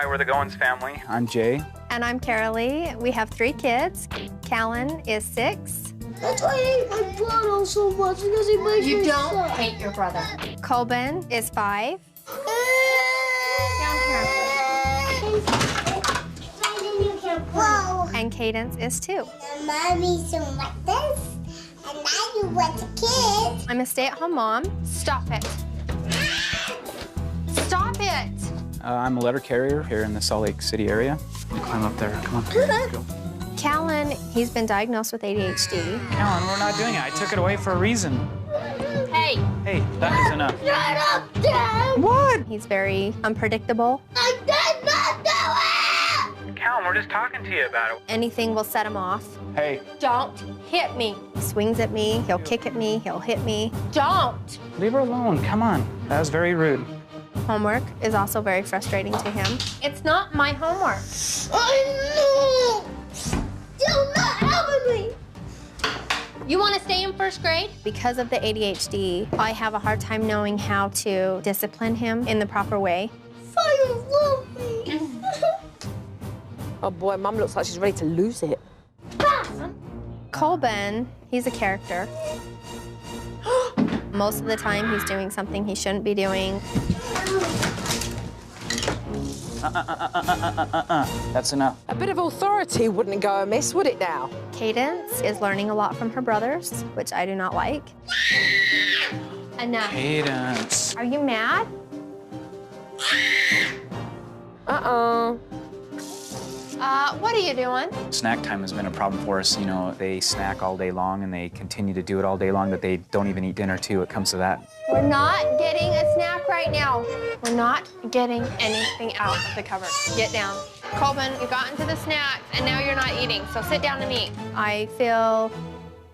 Hi, we're the Goins family. I'm Jay. And I'm Carolee. We have 3 kids. Kaelen is 6. That's why I hate my brother so much, because he makes me You don't sad. hate your brother. Colben is 5. Down Whoa. And Cadence is 2. Mommy's doing like this, and I do what the kids. I'm a stay-at-home mom. Stop it. Stop it. I'm a letter carrier here in the Salt Lake City area. Climb up there. Come on. Let's go. Kaelen, he's been diagnosed with ADHD. Kaelen, we're not doing it. I took it away for a reason. Hey. Hey, that is enough. Shut up, Dad! What? He's very unpredictable. I did not do it! Kaelen, we're just talking to you about it. Anything will set him off. Hey. Don't hit me. He swings at me. He'll kick at me. He'll hit me. Don't. Leave her alone. Come on. That was very rude. Homework is also very frustrating to him. It's not my homework. I know! Still not helping me! You want to stay in 1st grade? Because of the ADHD, I have a hard time knowing how to discipline him in the proper way. Fire, love me! Oh boy, Mum looks like she's ready to lose it. Colben, he's a character. Most of the time, he's doing something he shouldn't be doing. That's enough. A bit of authority wouldn't go amiss, would it now? Cadence is learning a lot from her brothers, which I do not like. Enough. Cadence. Are you mad? What are you doing? Snack time has been a problem for us. You know, they snack all day long and they continue to do it all day long, but they don't even eat dinner too. It comes to that. We're not getting a snack right now. We're not getting anything out of the cupboard. Get down. Colben, you got into the snacks and now you're not eating, so sit down and eat. I feel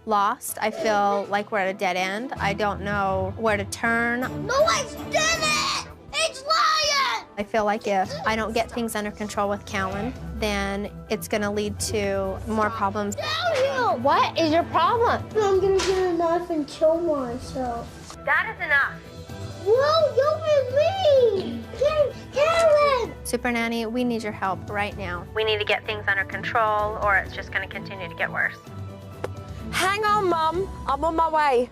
lost. I feel like we're at a dead end. I don't know where to turn. No, I didn't! It's lying! I feel like if I don't get things under control with Kaelen, then it's gonna lead to more problems. Down here! What is your problem? I'm gonna get a knife and kill myself. That is enough. Whoa, you're with me! Kaelen! Supernanny, we need your help right now. We need to get things under control or it's just gonna continue to get worse. Hang on, Mum. I'm on my way.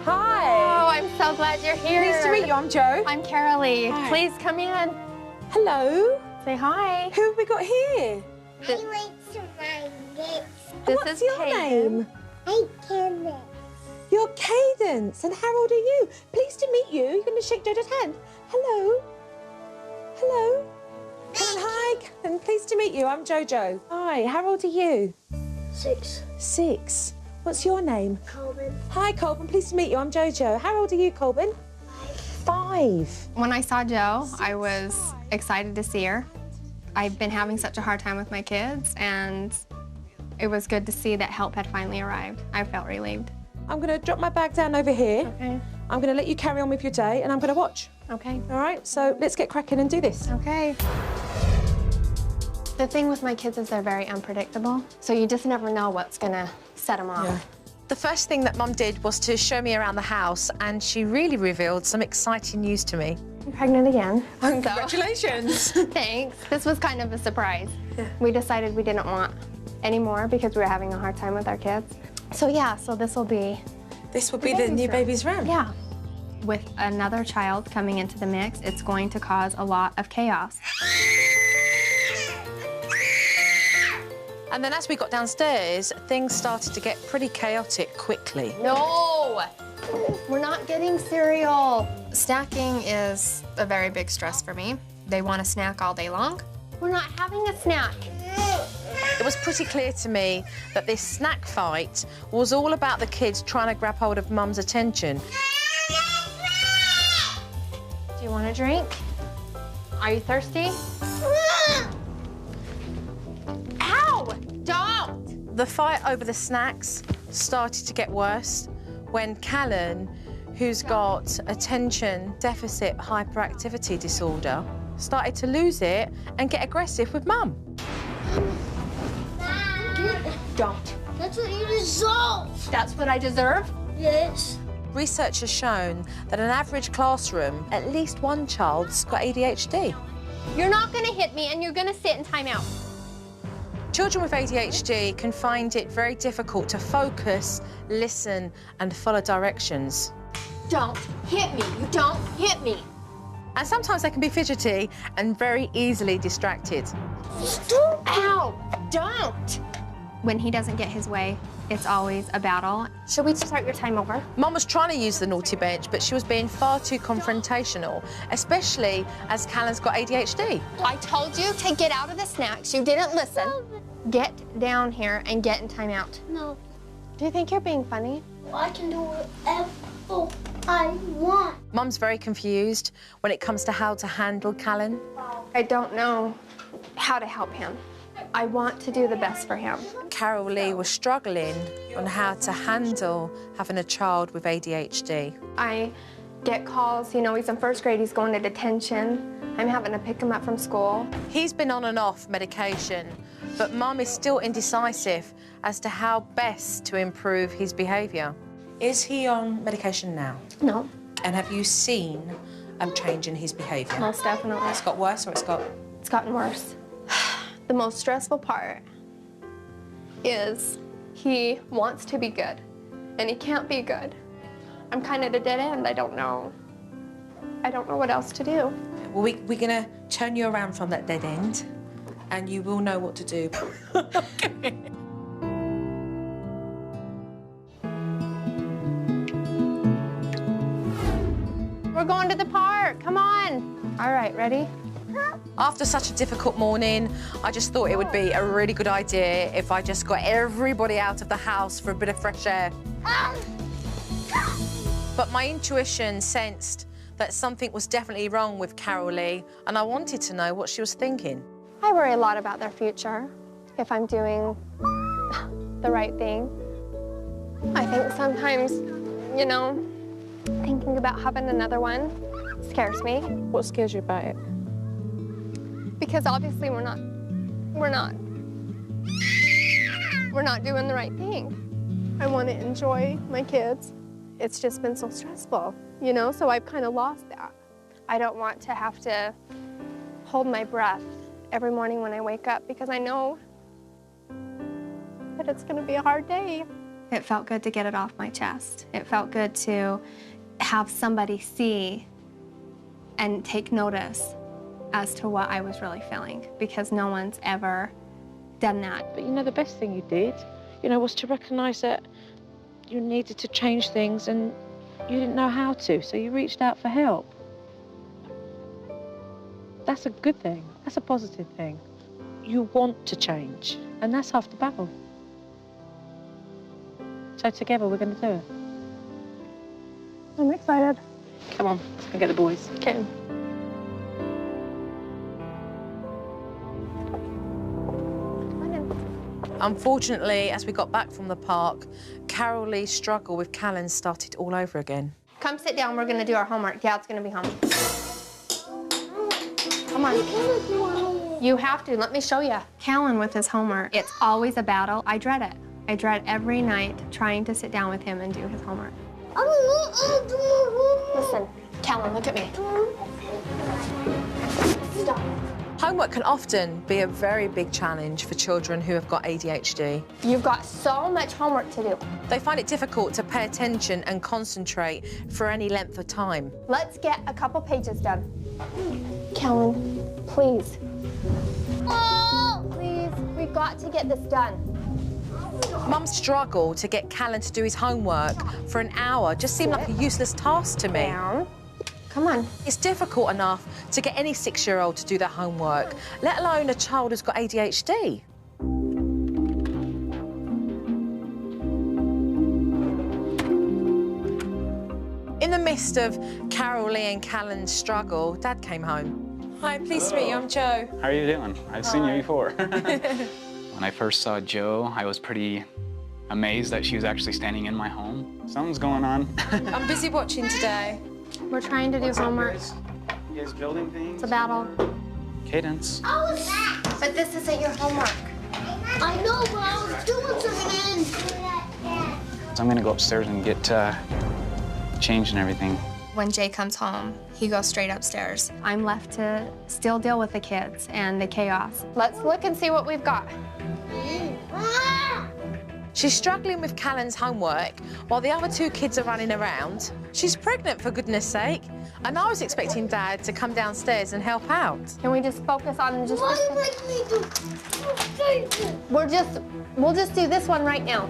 Oh, I'm so glad you're here. Nice to meet you. I'm Jo. I'm Carolee. Hi. Please come in. Hello. Say hi. Who have we got here? I like to mind it. This What's is your Kaelen. name? I can't. You're Cadence. And how old are you? Pleased to meet you. You're going to shake Jojo's hand. Hello. Hello. Kaelen, hi. Kaelen, pleased to meet you. I'm Jojo. Hi. How old are you? 6. 6. What's your name? Colben. Hi, Colben. Pleased to meet you. I'm Jojo. How old are you, Colben? 5. When I saw Jo, I was excited to see her. I've been having such a hard time with my kids, and it was good to see that help had finally arrived. I felt relieved. I'm going to drop my bag down over here. Okay. I'm going to let you carry on with your day, and I'm going to watch. Okay. All right? So let's get cracking and do this. Okay. The thing with my kids is they're very unpredictable, so you just never know what's gonna set them off. Yeah. The first thing that Mum did was to show me around the house, and she really revealed some exciting news to me. I'm pregnant again. Congratulations. Thanks. This was kind of a surprise. Yeah. We decided we didn't want any more because we were having a hard time with our kids. So yeah, so this will be... This will be the new baby's room. Yeah. With another child coming into the mix, it's going to cause a lot of chaos. And then as we got downstairs, things started to get pretty chaotic quickly. No! We're not getting cereal. Snacking is a very big stress for me. They want a snack all day long. We're not having a snack. It was pretty clear to me that this snack fight was all about the kids trying to grab hold of Mum's attention. Do you want a drink? Are you thirsty? Ow! Don't! The fight over the snacks started to get worse when Kaelen, who's got attention deficit hyperactivity disorder, started to lose it and get aggressive with Mum. Don't That's what you deserve. That's what I deserve? Yes. Research has shown that in an average classroom, at least one child's got ADHD. You're not gonna hit me and you're gonna sit in timeout. Children with ADHD can find it very difficult to focus, listen, and follow directions. Don't hit me. You don't hit me. And sometimes they can be fidgety and very easily distracted. Ow! Don't! When he doesn't get his way, it's always a battle. Should we start your time over? Mum was trying to use the naughty bench, but she was being far too confrontational, especially as Kaelen's got ADHD. I told you to get out of the snacks. You didn't listen. Get down here and get in timeout. No. Do you think you're being funny? I can do whatever I want. Mum's very confused when it comes to how to handle Kaelen. I don't know how to help him. I want to do the best for him. Carol Lee was struggling on how to handle having a child with ADHD. I get calls, you know, he's in first grade, he's going to detention. I'm having to pick him up from school. He's been on and off medication, but Mum is still indecisive as to how best to improve his behaviour. Is he on medication now? No, And have you seen a change in his behaviour? most definitely. It's got worse or it's Gotten worse. The most stressful part is he wants to be good, and he can't be good. I'm kind of at a dead end. I don't know what else to do. Well, we're going to turn you around from that dead end, and you will know what to do. We're going to the park. Come on. All right, ready? After such a difficult morning, I just thought it would be a really good idea if I just got everybody out of the house for a bit of fresh air. But my intuition sensed that something was definitely wrong with Carol Lee, and I wanted to know what she was thinking. I worry a lot about their future, if I'm doing the right thing. I think sometimes, you know, thinking about having another one scares me. What scares you about it? Because obviously we're not doing the right thing. I want to enjoy my kids. It's just been so stressful, you know, so I've kind of lost that. I don't want to have to hold my breath every morning when I wake up because I know that it's going to be a hard day. It felt good to get it off my chest. It felt good to have somebody see and take notice as to what I was really feeling, because no one's ever done that. But you know, the best thing you did, you know, was to recognise that you needed to change things and you didn't know how to, so you reached out for help. That's a good thing. That's a positive thing. You want to change, and that's half the battle. So together we're going to do it. I'm excited. Come on, let's go get the boys. Okay. Unfortunately, as we got back from the park, Carol Lee's struggle with Kaelen started all over again. Come sit down, we're gonna do our homework. Dad's gonna be home. Come on. You have to, let me show you. Kaelen with his homework, it's always a battle. I dread it. I dread every night trying to sit down with him and do his homework. Listen, Kaelen, look at me. Stop. Homework can often be a very big challenge for children who have got ADHD. You've got so much homework to do. They find it difficult to pay attention and concentrate for any length of time. Let's get a couple pages done. Kaelen, please. Oh, please, we've got to get this done. Mum struggled to get Kaelen to do his homework for an hour. Just seemed like a useless task to me. Down. Come on. It's difficult enough to get any 6-year-old to do their homework, let alone a child who's got ADHD. In the midst of Carol Lee and Kaelen's struggle, Dad came home. Hi, pleased to meet you. I'm Jo. How are you doing? I've seen you before. When I first saw Jo, I was pretty amazed that she was actually standing in my home. Something's going on. I'm busy watching today. We're trying to do homework. You guys building things? It's a battle. Cadence. But this isn't your homework. I know, but I was doing something. So I'm gonna go upstairs and get changed and everything. When Jay comes home, he goes straight upstairs. I'm left to still deal with the kids and the chaos. Let's look and see what we've got. She's struggling with Kaelen's homework while the other two kids are running around. She's pregnant, for goodness sake. And I was expecting Dad to come downstairs and help out. Can we just focus on just Why this? do you make me do? We'll just do this one right now.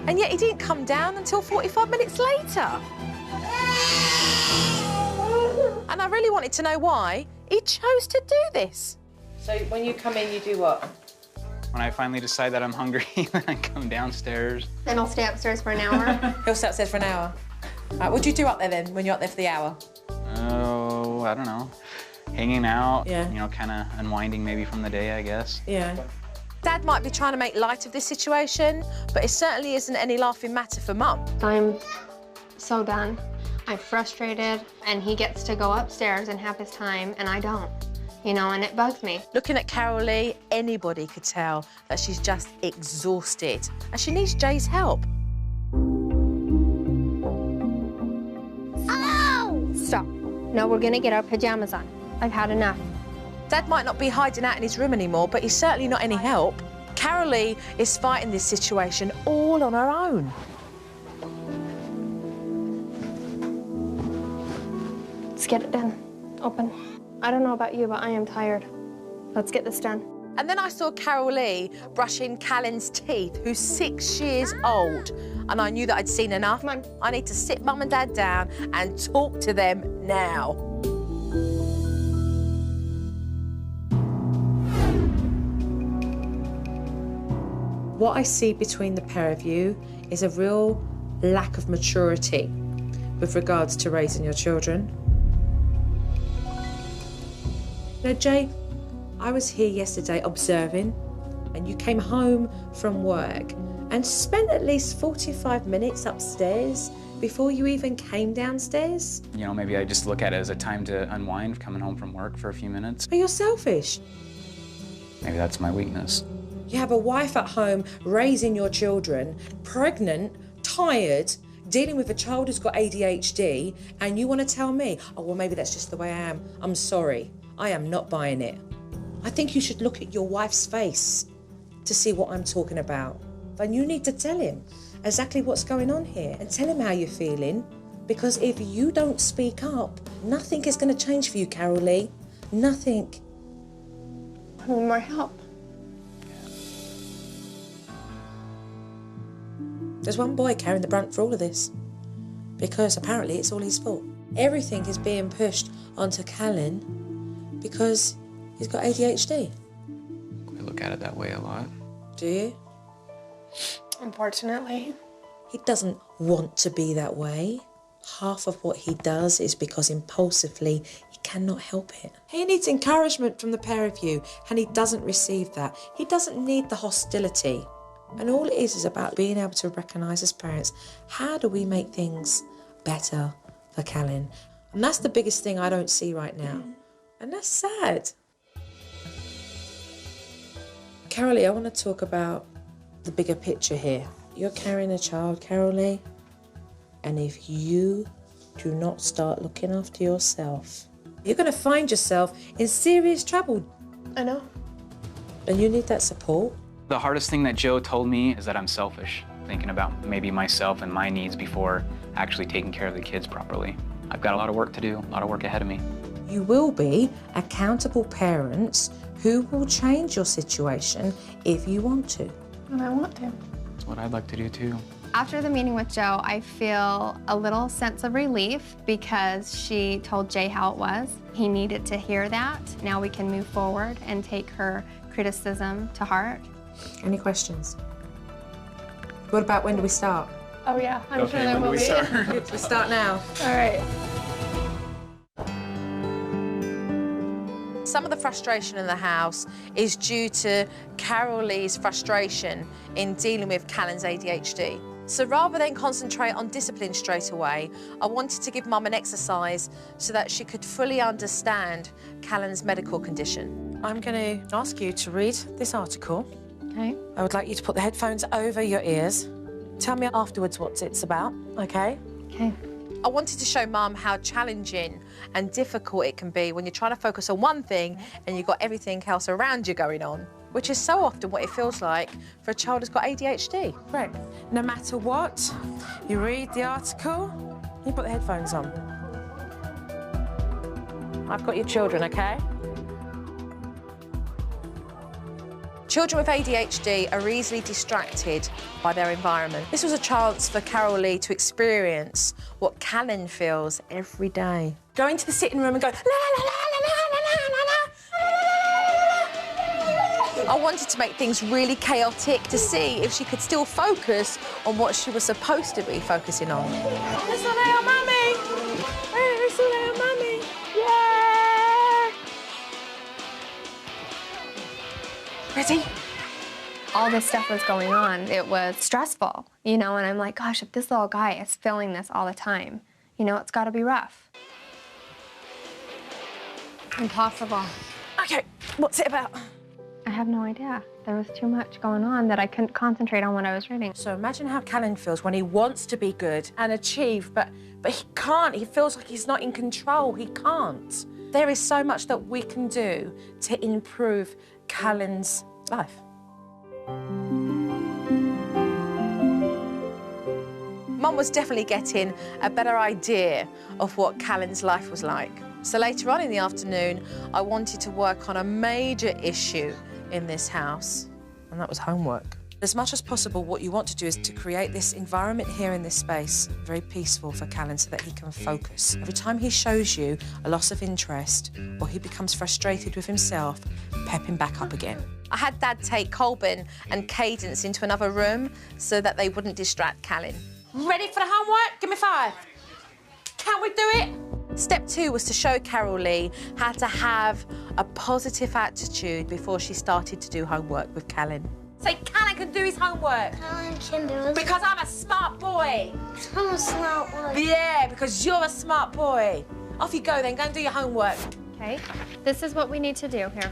And yet he didn't come down until 45 minutes later. And I really wanted to know why he chose to do this. So when you come in, you do what? When I finally decide that I'm hungry, then I come downstairs. Then I'll stay upstairs for an hour. He'll stay upstairs for an hour. Right, what do you do up there then, when you're up there for the hour? Oh, I don't know. Hanging out, Yeah. you know, kind of unwinding maybe from the day, I guess. Yeah. Dad might be trying to make light of this situation, but it certainly isn't any laughing matter for Mum. I'm so done. I'm frustrated, and he gets to go upstairs and have his time, and I don't. You know, and it bugs me. Looking at Carol Lee, anybody could tell that she's just exhausted, and she needs Jay's help. Oh! Stop. No, we're gonna get our pajamas on. I've had enough. Dad might not be hiding out in his room anymore, but he's certainly not any help. Carol Lee is fighting this situation all on her own. Let's get it done. Open. I don't know about you, but I am tired. Let's get this done. And then I saw Carol Lee brushing Kaelen's teeth, who's 6 years old. And I knew that I'd seen enough. Come on. I need to sit Mum and Dad down and talk to them now. What I see between the pair of you is a real lack of maturity with regards to raising your children. You know, Jay, I was here yesterday observing, and you came home from work and spent at least 45 minutes upstairs before you even came downstairs. You know, maybe I just look at it as a time to unwind, coming home from work for a few minutes. But you're selfish. Maybe that's my weakness. You have a wife at home raising your children, pregnant, tired, dealing with a child who's got ADHD, and you want to tell me, oh, well, maybe that's just the way I am. I'm sorry. I am not buying it. I think you should look at your wife's face to see what I'm talking about. And you need to tell him exactly what's going on here and tell him how you're feeling, because if you don't speak up, nothing is going to change for you, Carol Lee. Nothing. I need more help. There's one boy carrying the brunt for all of this, because apparently it's all his fault. Everything is being pushed onto Kaelen because he's got ADHD. We look at it that way a lot. Do you? Unfortunately. He doesn't want to be that way. Half of what he does is because impulsively he cannot help it. He needs encouragement from the pair of you, and he doesn't receive that. He doesn't need the hostility. And all it is about being able to recognise as parents, how do we make things better for Kaelen? And that's the biggest thing I don't see right now. And that's sad. Carol Lee, I want to talk about the bigger picture here. You're carrying a child, Carol Lee, and if you do not start looking after yourself, you're going to find yourself in serious trouble. I know. And you need that support. The hardest thing that Joe told me is that I'm selfish, thinking about maybe myself and my needs before actually taking care of the kids properly. I've got a lot of work to do, a lot of work ahead of me. You will be accountable parents who will change your situation if you want to. And I want to. That's what I'd like to do too. After the meeting with Joe, I feel a little sense of relief because she told Jay how it was. He needed to hear that. Now we can move forward and take her criticism to heart. Any questions? What about when do we start? Oh yeah, I'm sure there will be. We start now. All right. Some of the frustration in the house is due to Carol Lee's frustration in dealing with Kaelen's ADHD. So rather than concentrate on discipline straight away, I wanted to give Mum an exercise so that she could fully understand Kaelen's medical condition. I'm going to ask you to read this article. Okay. I would like you to put the headphones over your ears. Tell me afterwards what it's about, OK? Okay. I wanted to show Mum how challenging and difficult it can be when you're trying to focus on one thing and you've got everything else around you going on, which is so often what it feels like for a child who's got ADHD. Right. No matter what, you read the article, you put the headphones on. I've got your children, OK? Children with ADHD are easily distracted by their environment. This was a chance for Carol Lee to experience what Kaelen feels every day. Go into the sitting room and go, la, la, la, la, la, la, la, la. I wanted to make things really chaotic to see if she could still focus on what she was supposed to be focusing on. Listen to your mummy! Hey, listen to your mummy! Yeah! Ready? All this stuff was going on. It was stressful, you know, and I'm like, gosh, if this little guy is feeling this all the time, you know, it's got to be rough. Impossible. OK, what's it about? I have no idea. There was too much going on that I couldn't concentrate on what I was reading. So imagine how Kaelen feels when he wants to be good and achieve, but he can't. He feels like he's not in control. He can't. There is so much that we can do to improve Kaelen's life. Mum was definitely getting a better idea of what Kaelen's life was like. So later on in the afternoon, I wanted to work on a major issue in this house, and that was homework. As much as possible, what you want to do is to create this environment here in this space, very peaceful for Kaelen, so that he can focus. Every time he shows you a loss of interest or he becomes frustrated with himself, pep him back up again. I had Dad take Colburn and Cadence into another room so that they wouldn't distract Kaelen. Ready for the homework? Give me 5. Can we do it? Step 2 was to show Carol Lee how to have a positive attitude before she started to do homework with Kaelen. Say, Kaelen can do his homework. Kaelen can do it. Because I'm a smart boy. I'm a smart boy. Yeah, because you're a smart boy. Off you go then, go and do your homework. Okay, this is what we need to do here.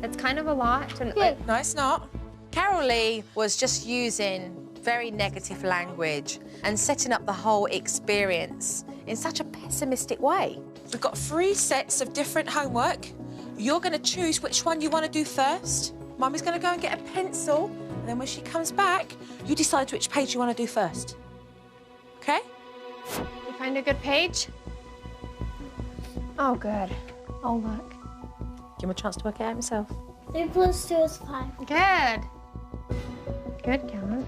It's kind of a lot. No, it's not. Carol Lee was just using very negative language and setting up the whole experience in such a pessimistic way. We've got 3 sets of different homework. You're going to choose which one you want to do first. Mummy's going to go and get a pencil, and then when she comes back, you decide which page you want to do first. OK? You find a good page? Oh, good. Oh, look. Give him a chance to work it out himself. 3 plus 2 is 5. Good. Good, Kaelen.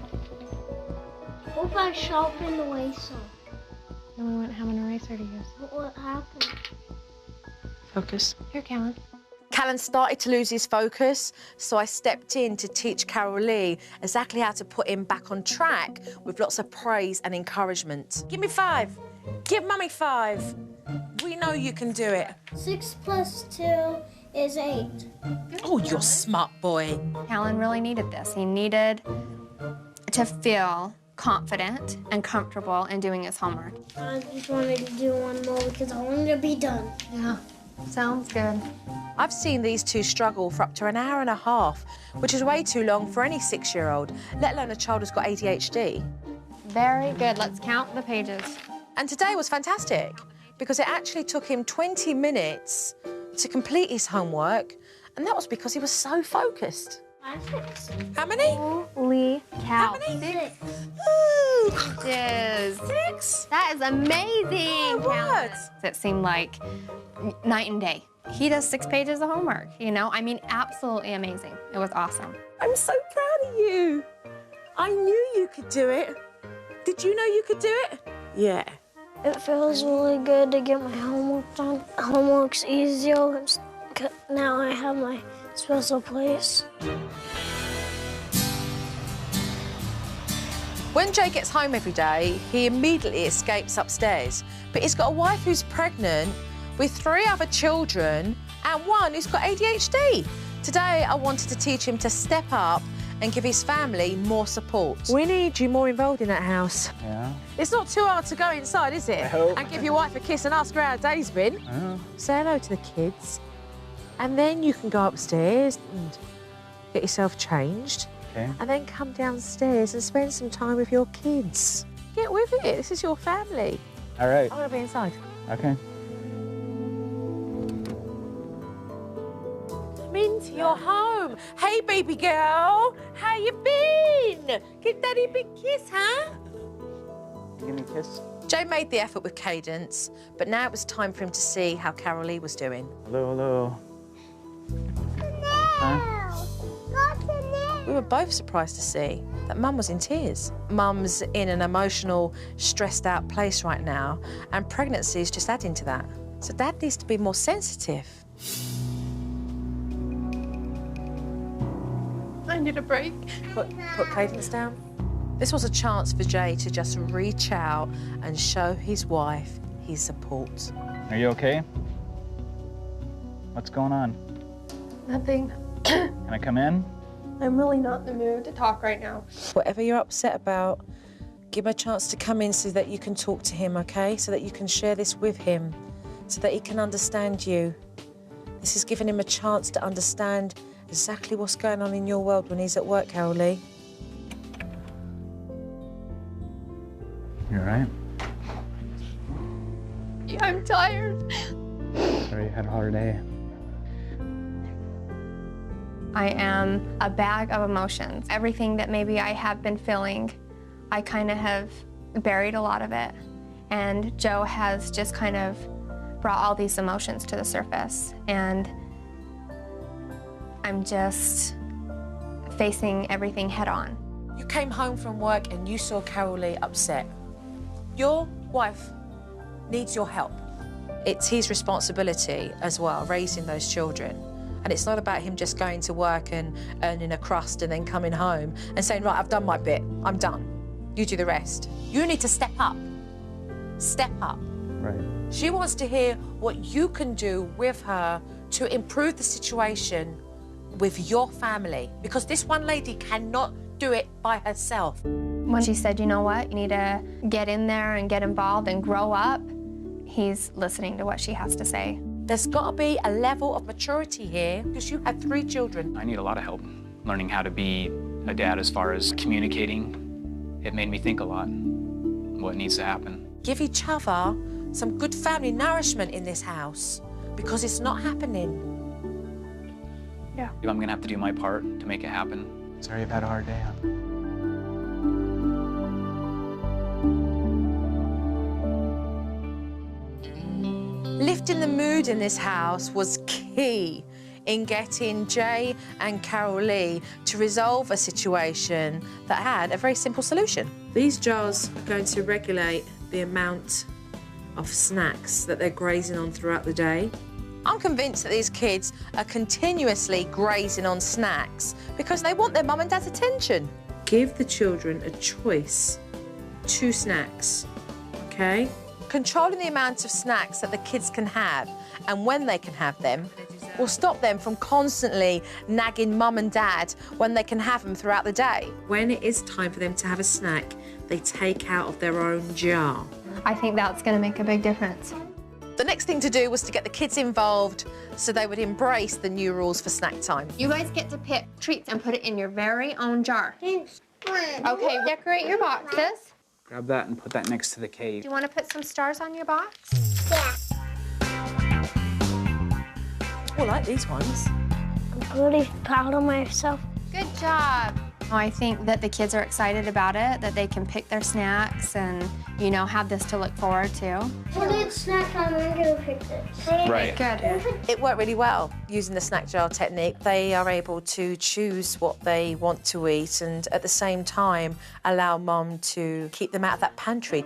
What if I sharpen the eraser? No, we wouldn't have an eraser to use. What happened? Focus. Here, Kaelen. Kaelen started to lose his focus, so I stepped in to teach Carol Lee exactly how to put him back on track with lots of praise and encouragement. Give me 5. Give Mummy 5. We know you can do it. 6 plus 2 is 8. Oh, you're a smart boy. Kaelen really needed this. He needed to feel confident and comfortable in doing his homework. I just wanted to do one more because I wanted to be done. Yeah, sounds good. I've seen these 2 struggle for up to an hour and a half, which is way too long for any 6-year-old, let alone a child who's got ADHD. Very good. Let's count the pages. And today was fantastic because it actually took him 20 minutes to complete his homework, and that was because he was so focused. 6. How many? Holy cow. How many? 6. Ooh. Pages. 6? That is amazing, what? Kaelen. It seemed like night and day. He does 6 pages of homework, you know? I mean, absolutely amazing. It was awesome. I'm so proud of you. I knew you could do it. Did you know you could do it? Yeah. It feels really good to get my homework done. Homework's easier because now I have my special place. When Jay gets home every day, he immediately escapes upstairs. But he's got a wife who's pregnant with 3 other children and 1 who's got ADHD. Today, I wanted to teach him to step up and give his family more support. We need you more involved in that house. Yeah. It's not too hard to go inside, is it? I hope. And give your wife a kiss and ask her how her day's been. Oh. Say hello to the kids. And then you can go upstairs and get yourself changed. Okay. And then come downstairs and spend some time with your kids. Get with it. This is your family. All right. I want to be inside. Okay. I'm into your home. Hey, baby girl. How you been? Give Daddy a big kiss, huh? Give me a kiss. Joe made the effort with Cadence, but now it was time for him to see how Carol Lee was doing. Hello, hello. Huh? We were both surprised to see that Mum was in tears. Mum's in an emotional, stressed out place right now, and pregnancy is just adding to that. So Dad needs to be more sensitive. I need a break. Put Cadence down. This was a chance for Jay to just reach out and show his wife his support. Are you okay? What's going on? Nothing. Can I come in? I'm really not in the mood to talk right now. Whatever you're upset about, give him a chance to come in so that you can talk to him, okay? So that you can share this with him, so that he can understand you. This is giving him a chance to understand exactly what's going on in your world when he's at work, Carol Lee. You all right? Yeah, I'm tired. Sorry you had a hard day. I am a bag of emotions. Everything that maybe I have been feeling, I kind of have buried a lot of it. And Joe has just kind of brought all these emotions to the surface. And I'm just facing everything head on. You came home from work and you saw Carol Lee upset. Your wife needs your help. It's his responsibility as well, raising those children. And it's not about him just going to work and earning a crust and then coming home and saying, right, I've done my bit, I'm done. You do the rest. You need to step up. Step up. Right. She wants to hear what you can do with her to improve the situation with your family, because this one lady cannot do it by herself. When she said, you know what, you need to get in there and get involved and grow up, he's listening to what she has to say. There's got to be a level of maturity here, because you have 3 children. I need a lot of help learning how to be a dad as far as communicating. It made me think a lot what needs to happen. Give each other some good family nourishment in this house, because it's not happening. Yeah. I'm gonna have to do my part to make it happen. Sorry you've had a hard day, huh? Lifting the mood in this house was key in getting Jay and Carol Lee to resolve a situation that had a very simple solution. These jars are going to regulate the amount of snacks that they're grazing on throughout the day. I'm convinced that these kids are continuously grazing on snacks because they want their mum and dad's attention. Give the children a choice, 2 snacks, okay? Controlling the amount of snacks that the kids can have and when they can have them will stop them from constantly nagging mum and dad when they can have them throughout the day. When it is time for them to have a snack, they take out of their own jar. I think that's going to make a big difference. The next thing to do was to get the kids involved so they would embrace the new rules for snack time. You guys get to pick treats and put it in your very own jar. Okay, decorate your boxes. Grab that and put that next to the cave. Do you want to put some stars on your box? Yeah. I like these ones. I'm really proud of myself. Good job. I think that the kids are excited about it, that they can pick their snacks and, you know, have this to look forward to. What did snack I'm gonna pick this? Right. Good. It worked really well using the snack jar technique. They are able to choose what they want to eat and at the same time allow mum to keep them out of that pantry.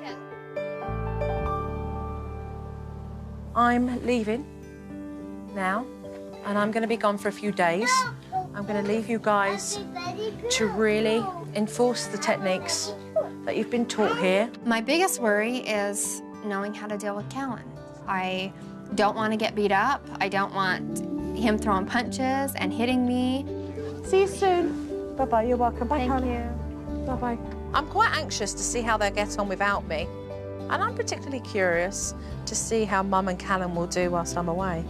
I'm leaving now and I'm going to be gone for a few days. I'm going to leave you guys to really enforce the techniques that you've been taught here. My biggest worry is knowing how to deal with Kaelen. I don't want to get beat up. I don't want him throwing punches and hitting me. See you soon. Bye-bye, you're welcome. Bye, Thank Kaelen. you. Bye-bye. I'm quite anxious to see how they'll get on without me. And I'm particularly curious to see how Mum and Kaelen will do whilst I'm away.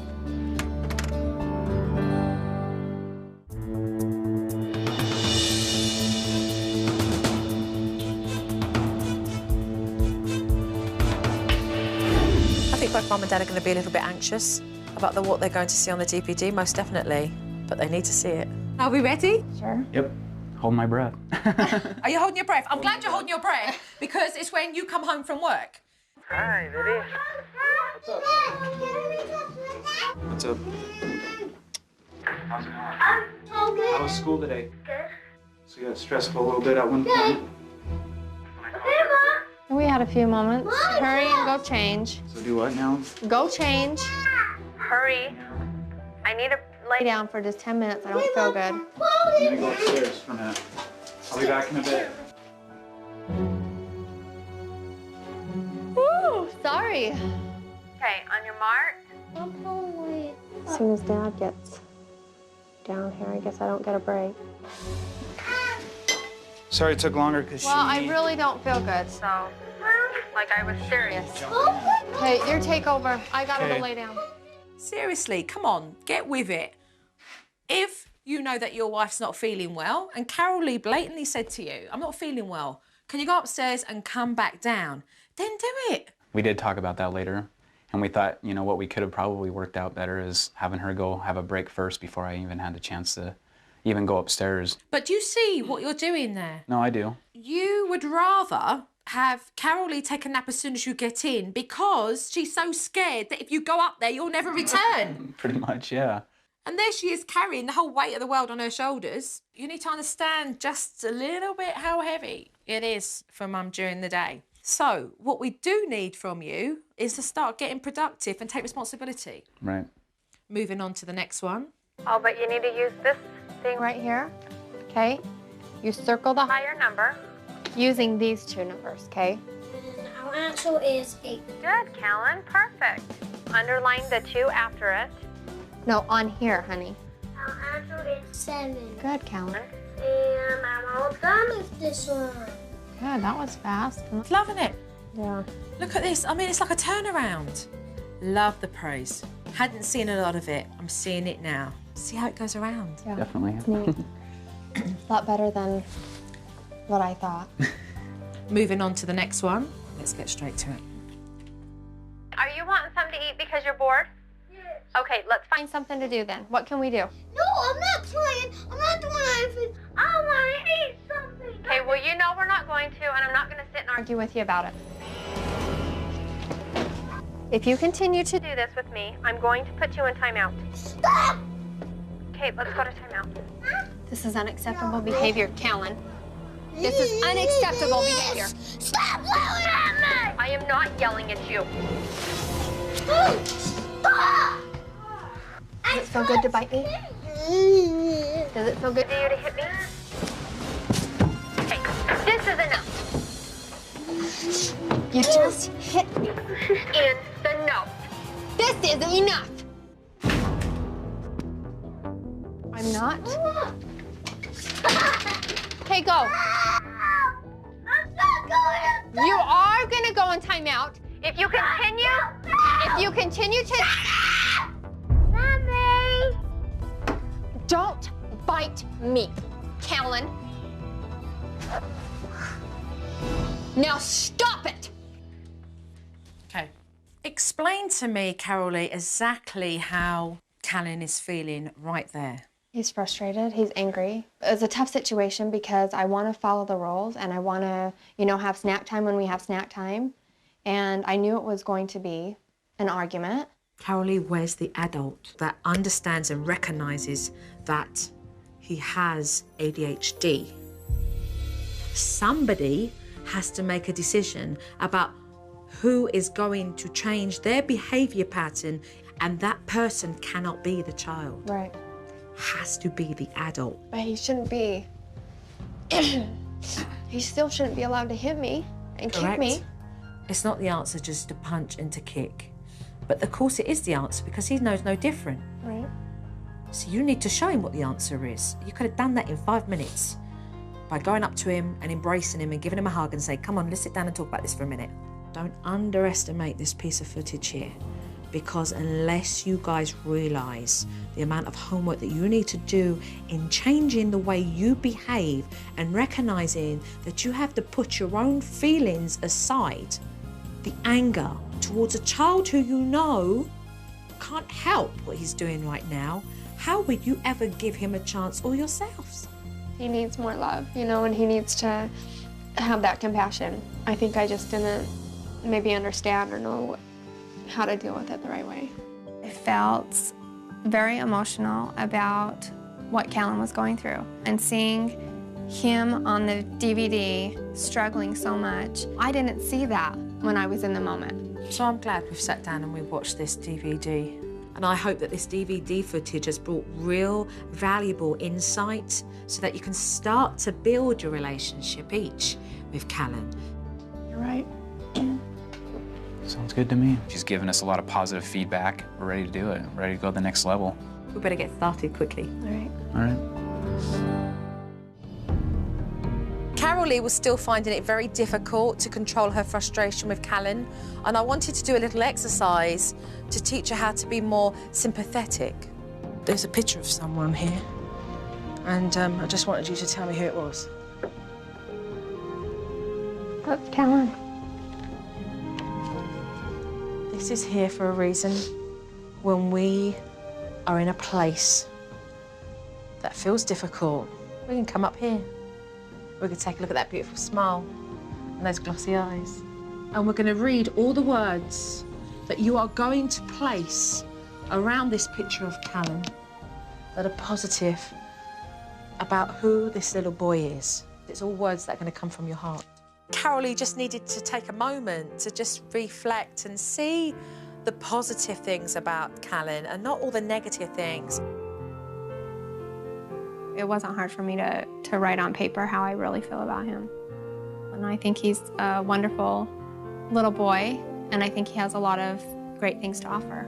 both Mum and Dad are going to be a little bit anxious about what they're going to see on the DPD, most definitely. But they need to see it. Are we ready? Sure. Yep. Hold my breath. Are you holding your breath? I'm glad you're holding your breath because it's when you come home from work. Hi, baby. What's up? How's it going? How was school today? Good. So you got stressful a little bit at one point? We had a few moments. Hurry and go change. So do what now? Go change. Hurry. I need to lay down for just 10 minutes. I don't feel good. I'm gonna go upstairs for a minute. I'll be back in a bit. Woo, sorry. Okay, on your mark. As soon as Dad gets down here, I guess I don't get a break. Sorry it took longer because Well, I really don't feel good, so, like, I was serious. Okay, your takeover. I gotta go lay down. Seriously, come on, get with it. If you know that your wife's not feeling well, and Carol Lee blatantly said to you, I'm not feeling well, can you go upstairs and come back down? Then do it. We did talk about that later, and we thought, you know, what we could have probably worked out better is having her go have a break first before I even had the chance to even go upstairs. But do you see what you're doing there? No, I do. You would rather have Carol Lee take a nap as soon as you get in because she's so scared that if you go up there, you'll never return. Pretty much, yeah. And there she is carrying the whole weight of the world on her shoulders. You need to understand just a little bit how heavy it is for Mum during the day. So what we do need from you is to start getting productive and take responsibility. Right. Moving on to the next one. Oh, but you need to use this thing right here, okay? You circle the higher number using these two numbers, okay? Our answer is 8. Good, Kaelen, perfect. Underline the 2 after it. No, on here, honey. Our answer is 7. Good, Kaelen. And I'm all done with this one. Good, that was fast. Loving it. Yeah. Look at this. I mean, it's like a turnaround. Love the praise. Hadn't seen a lot of it. I'm seeing it now. See how it goes around? Yeah. Definitely. It's neat. A lot better than what I thought. Moving on to the next one. Let's get straight to it. Are you wanting something to eat because you're bored? Yes. Okay, let's find something to do then. What can we do? No, I'm not playing. I'm not doing anything. I want to eat something. Okay, well, you know we're not going to, and I'm not going to sit and argue with you about it. If you continue to do this with me, I'm going to put you in timeout. Stop! Okay, let's go to timeout. This is unacceptable behavior, Kaelen. This is unacceptable behavior. Stop yelling at me! I am not yelling at you. Stop! Does it feel good to bite me? Does it feel good to you to hit me? Okay, this is enough. You just hit me in the nose. This is enough. I'm not. Okay, go. I'm not going You are gonna go in timeout. If you continue to. Mommy! Don't bite me, Kaelen. Now stop it! Okay. Explain to me, Carol Lee, exactly how Kaelen is feeling right there. He's frustrated, he's angry. It's a tough situation because I want to follow the rules and I want to, you know, have snack time when we have snack time. And I knew it was going to be an argument. Carol Lee, where's the adult that understands and recognises that he has ADHD? Somebody has to make a decision about who is going to change their behaviour pattern, and that person cannot be the child. Right. Has to be the adult. But he shouldn't be. He still shouldn't be allowed to hit me and kick me. It's not the answer just to punch and to kick. But of course it is the answer because he knows no different. Right. So you need to show him what the answer is. You could have done that in 5 minutes by going up to him and embracing him and giving him a hug and say, come on, let's sit down and talk about this for a minute. Don't underestimate this piece of footage here, because unless you guys realise the amount of homework that you need to do in changing the way you behave and recognising that you have to put your own feelings aside, the anger, to towards a child who you know can't help what he's doing right now, how would you ever give him a chance or yourselves? He needs more love, you know, and he needs to have that compassion. I think I just didn't maybe understand or know how to deal with it the right way. I felt very emotional about what Kaelen was going through, and seeing him on the DVD struggling so much. I didn't see that when I was in the moment. So I'm glad we've sat down and we've watched this DVD. And I hope that this DVD footage has brought real, valuable insight so that you can start to build your relationship each with Kaelen. You're right. Sounds good to me. She's given us a lot of positive feedback. We're ready to do it. We're ready to go to the next level. We better get started quickly. All right. All right. Carol Lee was still finding it very difficult to control her frustration with Kaelen, and I wanted to do a little exercise to teach her how to be more sympathetic. There's a picture of someone here, and I just wanted you to tell me who it was. That's Kaelen. This is here for a reason. When we are in a place that feels difficult, we can come up here. We can take a look at that beautiful smile and those glossy eyes. And we're going to read all the words that you are going to place around this picture of Kaelen that are positive about who this little boy is. It's all words that are going to come from your heart. Carol Lee just needed to take a moment to just reflect and see the positive things about Kaelen and not all the negative things. It wasn't hard for me to write on paper how I really feel about him. And I think he's a wonderful little boy, and I think he has a lot of great things to offer.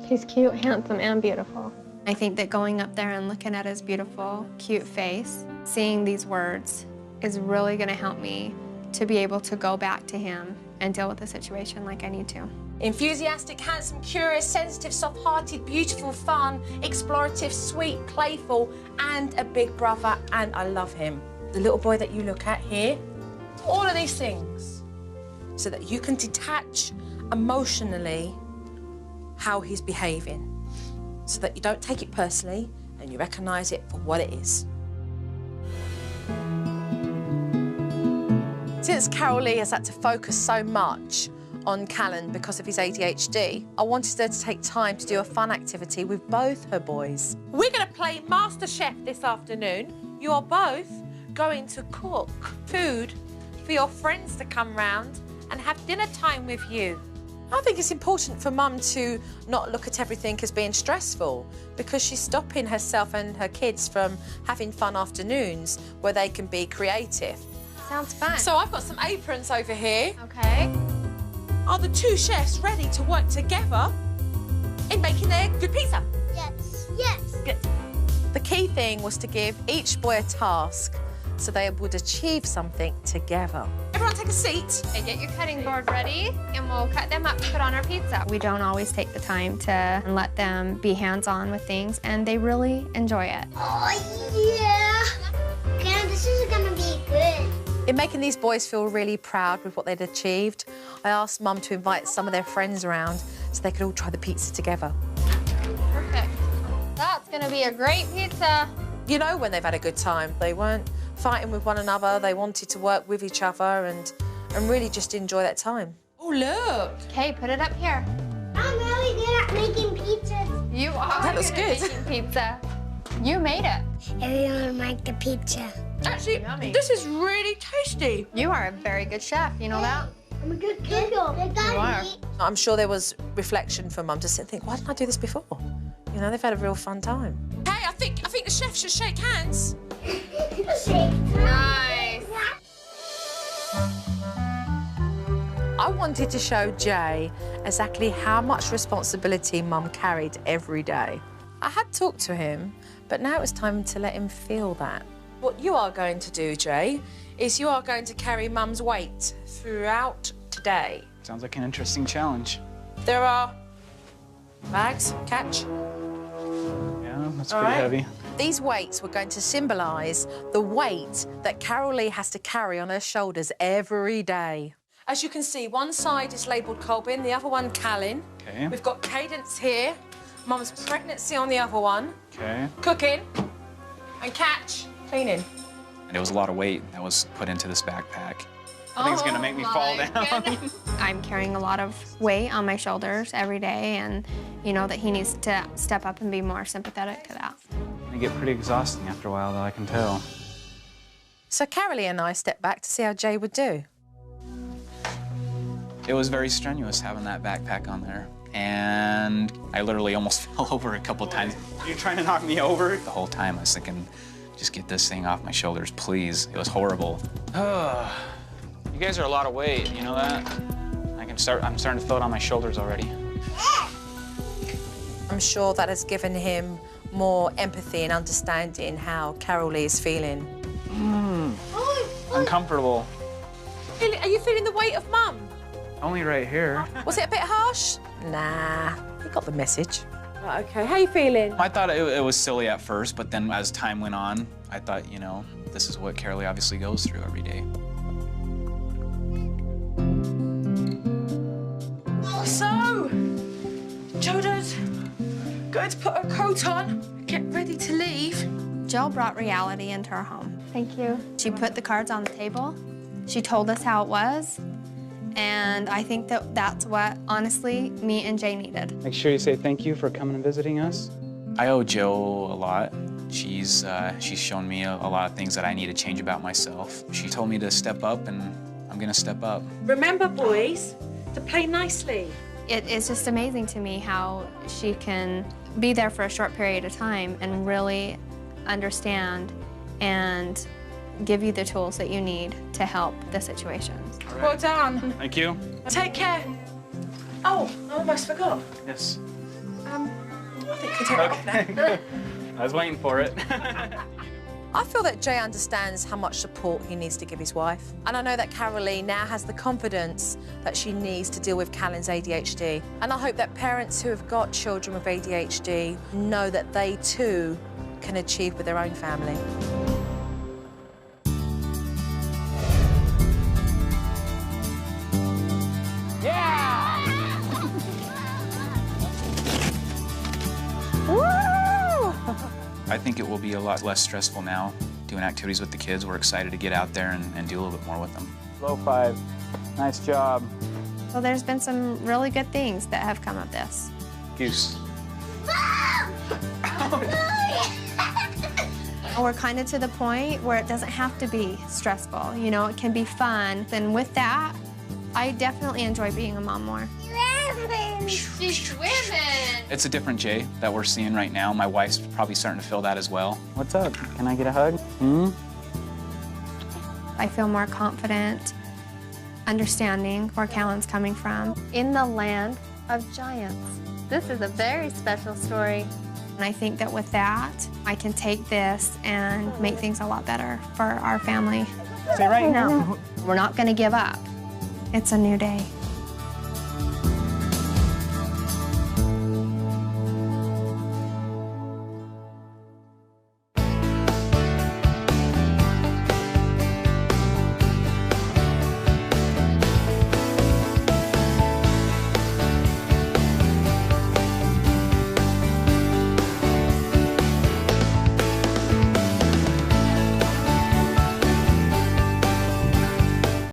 He's cute, handsome, and beautiful. I think that going up there and looking at his beautiful, cute face, seeing these words, is really gonna help me to be able to go back to him and deal with the situation like I need to. Enthusiastic, handsome, curious, sensitive, soft-hearted, beautiful, fun, explorative, sweet, playful, and a big brother, and I love him. The little boy that you look at here, all of these things, so that you can detach emotionally how he's behaving, so that you don't take it personally and you recognise it for what it is. Since Carol Lee has had to focus so much on Kaelen because of his ADHD, I wanted her to take time to do a fun activity with both her boys. We're going to play Master Chef this afternoon. You are both going to cook food for your friends to come round and have dinner time with you. I think it's important for Mum to not look at everything as being stressful, because she's stopping herself and her kids from having fun afternoons where they can be creative. Sounds fun. So I've got some aprons over here. Okay. Are the two chefs ready to work together in making their good pizza? Yes. Yes. Good. The key thing was to give each boy a task so they would achieve something together. Everyone take a seat. Okay, get your cutting board ready, and we'll cut them up to put on our pizza. We don't always take the time to let them be hands-on with things, and they really enjoy it. Oh, yeah. Grandma, this is gonna be good. In making these boys feel really proud with what they'd achieved, I asked Mum to invite some of their friends around so they could all try the pizza together. Perfect. That's gonna be a great pizza. You know when they've had a good time. They weren't fighting with one another. They wanted to work with each other and really just enjoy that time. Oh, look. Okay, put it up here. I'm really good at making pizzas. You are That looks at good. making pizza. You made it. Everyone like the pizza. Actually, Yummy. this is really tasty. You are a very good chef, you know that? I'm a good kid. You are. I'm sure there was reflection for Mum to sit and think, why didn't I do this before? You know, they've had a real fun time. Hey, I think the chef should shake hands. Nice. I wanted to show Jay exactly how much responsibility Mum carried every day. I had talked to him, but now it's time to let him feel that. What you are going to do, Jay, is you are going to carry Mum's weight throughout today. Sounds like an interesting challenge. There are bags, catch. Yeah, that's All pretty right. heavy. These weights were going to symbolise the weight that Carol Lee has to carry on her shoulders every day. As you can see, one side is labelled Colbin, the other one Kaelen. Okay. We've got Cadence here, Mum's pregnancy on the other one, Okay. cooking, and Catch, cleaning. And it was a lot of weight that was put into this backpack. I think it's gonna make me fall down. I'm carrying a lot of weight on my shoulders every day, and you know that he needs to step up and be more sympathetic to that. It get pretty exhausting after a while, though, I can tell. So Carolee and I stepped back to see how Jay would do. It was very strenuous having that backpack on there. And I literally almost fell over a couple times. You're trying to knock me over? The whole time I was thinking, just get this thing off my shoulders, please. It was horrible. You guys are a lot of weight, you know that? I'm starting to feel it on my shoulders already. I'm sure that has given him more empathy and understanding how Carolee is feeling. Uncomfortable. Are you feeling the weight of Mum? Only right here. Was it a bit harsh? Nah, you got the message. OK, how you feeling? I thought it was silly at first, but then as time went on, I thought, you know, this is what Carolee obviously goes through every day. So, Jodo's going to put her coat on, get ready to leave. Jill brought reality into our home. Thank you. She put the cards on the table. She told us how it was. And I think that that's what, honestly, me and Jay needed. Make sure you say thank you for coming and visiting us. I owe Jill a lot. She's shown me a lot of things that I need to change about myself. She told me to step up, and I'm gonna step up. Remember, boys, to play nicely. It is just amazing to me how she can be there for a short period of time and really understand and give you the tools that you need to help the situations. Right. Well done. Thank you. Take care. Oh, I almost forgot. Yes. I think you can take it off now. I was waiting for it. I feel that Jay understands how much support he needs to give his wife. And I know that Carolee now has the confidence that she needs to deal with Caelen's ADHD. And I hope that parents who have got children with ADHD know that they too can achieve with their own family. I think it will be a lot less stressful now doing activities with the kids. We're excited to get out there and do a little bit more with them. Low five. Nice job. Well, there's been some really good things that have come of this. Goose. We're kind of to the point where it doesn't have to be stressful. You know, it can be fun. And with that, I definitely enjoy being a mom more. She's swimming. It's a different Jay that we're seeing right now. My wife's probably starting to feel that as well. What's up? Can I get a hug? I feel more confident, understanding where Kaelen's coming from. In the land of giants. This is a very special story. And I think that with that, I can take this and make things a lot better for our family. Stay right now. We're not going to give up. It's a new day.